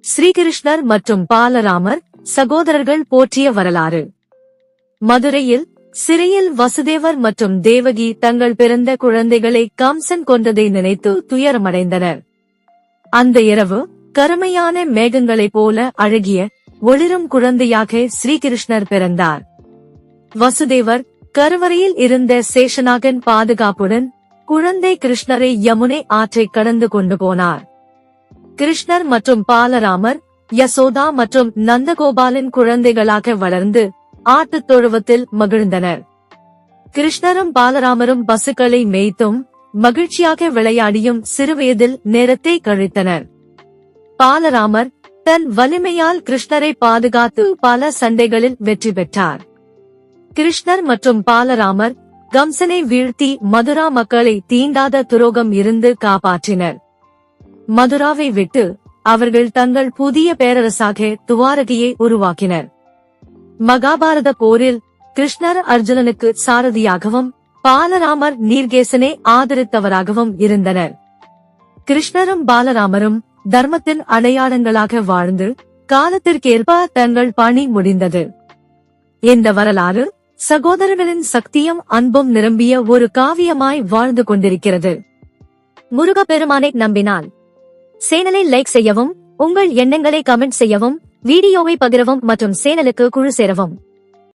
ஸ்ரீகிருஷ்ணர் மற்றும் பாலராமர் சகோதரர்கள் போற்றிய வரலாறு. மதுரையில் சிறையில் வசுதேவர் மற்றும் தேவகி தங்கள் பிறந்த குழந்தைகளை கம்சன் கொன்றதை நினைத்து துயரமடைந்தனர். அந்த இரவு கருமையான மேகங்களைப் போல அழகிய ஒளிரும் குழந்தையாக ஸ்ரீகிருஷ்ணர் பிறந்தார். வசுதேவர் கருவறையில் இருந்த சேஷநாகன் பாதுகாப்புடன் குழந்தை கிருஷ்ணரை யமுனை ஆற்றை கடந்து கொண்டு போனார். கிருஷ்ணர் மற்றும் பாலராமர் யசோதா மற்றும் நந்தகோபாலின் குழந்தைகளாக வளர்ந்து ஆட்டுத் தொழுவத்தில் மகிழ்ந்தனர். கிருஷ்ணரும் பாலராமரும் பசுக்களை மேய்த்தும் மகிழ்ச்சியாக விளையாடியும் சிறுவயதில் நேரத்தை கழித்தனர். பாலராமர் தன் வலிமையால் கிருஷ்ணரை பாதுகாத்து பல சண்டைகளில் வெற்றி பெற்றார். கிருஷ்ணர் மற்றும் பாலராமர் கம்சனை வீழ்த்தி மதுரா மக்களை தீண்டாத துரோகம் இருந்து காப்பாற்றினர். மதுராவை விட்டு அவர்கள் தங்கள் புதிய பேரரசாக துவாரகையை உருவாக்கினர். மகாபாரத போரில் கிருஷ்ணர் அர்ஜுனனுக்கு சாரதியாகவும் பாலராமர் நீர்கேசனை ஆதரித்தவராகவும் இருந்தனர். கிருஷ்ணரும் பாலராமரும் தர்மத்தின் அடையாளங்களாக வாழ்ந்து காலத்திற்கேற்ப தங்கள் பணி முடிந்தது. இந்த வரலாறு சகோதரர்களின் சக்தியும் அன்பும் நிரம்பிய ஒரு காவியமாய் வாழ்ந்து கொண்டிருக்கிறது. முருகப்பெருமானை நம்பினால் சேனலை லைக் செய்யவும், உங்கள் எண்ணங்களை கமெண்ட் செய்யவும், வீடியோவை பகிரவும் மற்றும் சேனலுக்கு குழு சேரவும்.